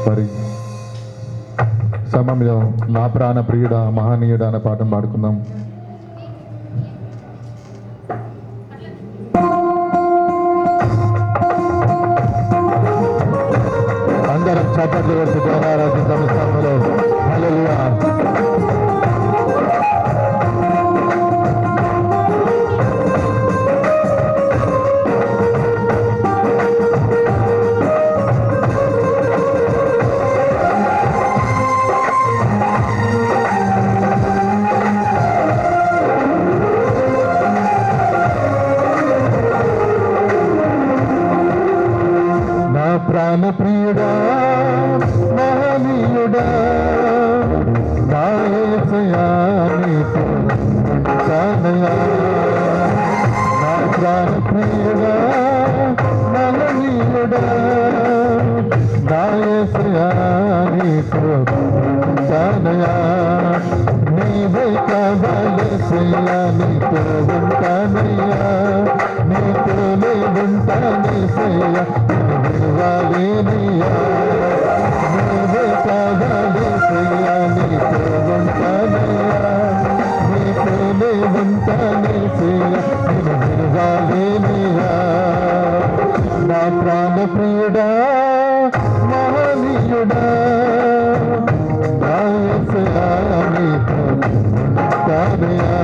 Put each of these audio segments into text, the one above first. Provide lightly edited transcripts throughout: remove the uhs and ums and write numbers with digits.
మరి సమయంలో నా ప్రాణ ప్రియుడ మహనీయుడ అనే పాటను పాడుకుందాం. అందరం చప్పట్లు వేసి ఆరాధిద్దాం సమయంలో. హల్లెలూయా. ప్రాణ ప్రియుడా మహనీయుడా నా యేసయ్యా నీతో ఉంటానయ్యా. నా ప్రాణ ప్రియుడా మహనీయుడా నా యేసయ్యా నీతో ఉంటానయ్యా. నీవే కావాలేసయ్యా నీతో ఉంటానయ్యా. నీతోనే ఉంటానేసయ్యా విడువాలేనయ్యా. నీవే కావాలేసయ్యా నీతో ఉంటానయ్యా. నీతోనే ఉంటానేసయ్యా విడువాలేనయ్యా. నా ప్రాణ ప్రియుడా మహనీయుడా నా యేసయ్యా నీతో ఉంటానయ్యా.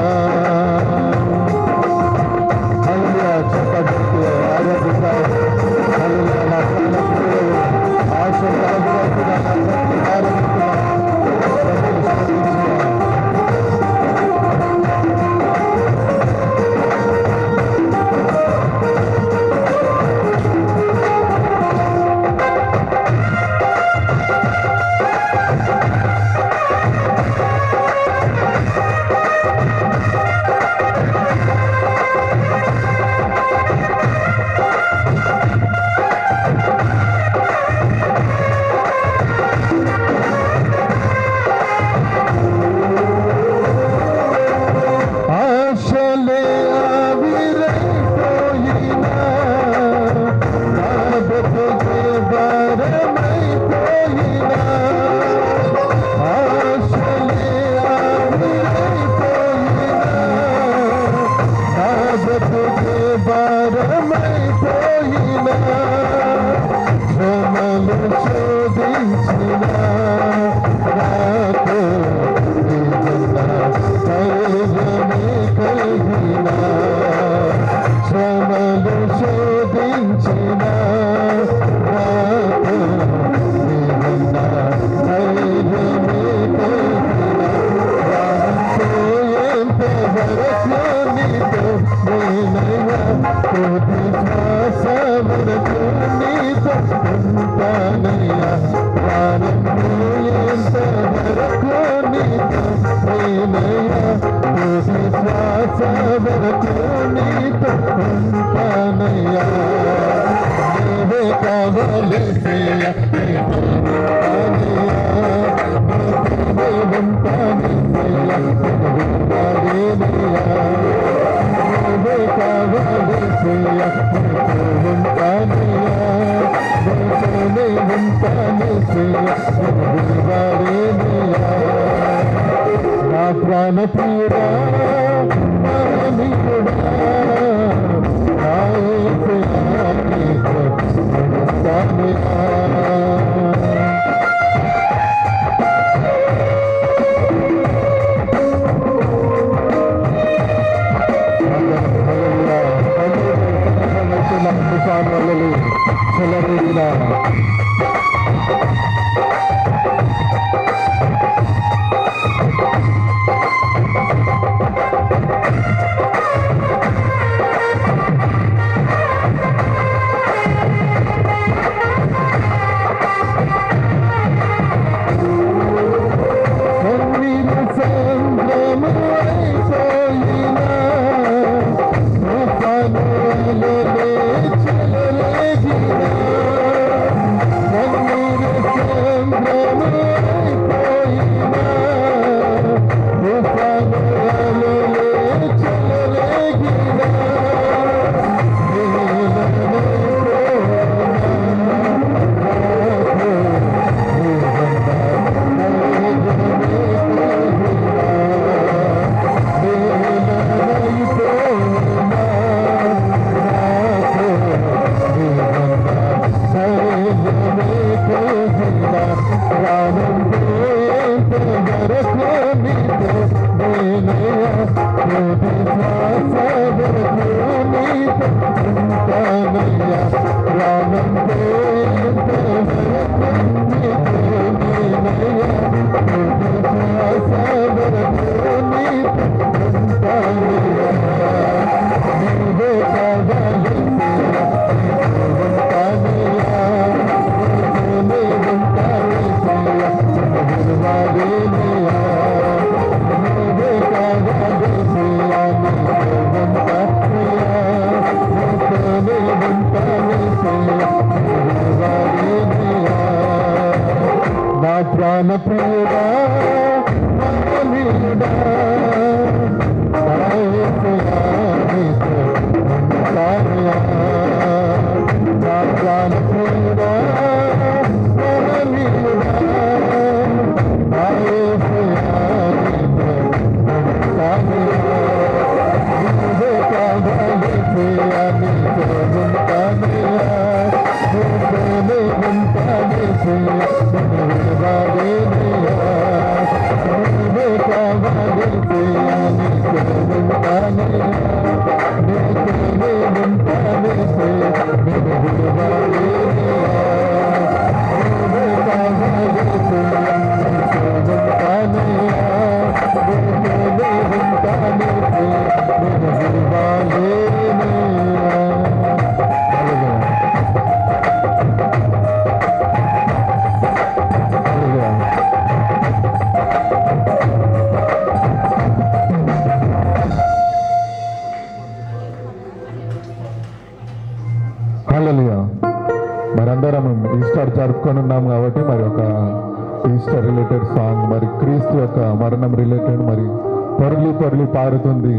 నా ప్రాణ ప్రియుడా మహనీయుడా నా యేసయ్యా నీతో ఉంటానయ్యా. ప్రాణ ప్రియుడా మహనీయుడా నా ప్రాణ ప్రియుడా మహనీయుడా మరందరం ఈస్టర్ జరుపుకొని ఉన్నాం కాబట్టి మరి ఒక ఈస్టర్ రిలేటెడ్ సాంగ్ మరి క్రీస్తు యొక్క మరణం రిలేటెడ్ మరి పొరలి పొరలి పారుతుంది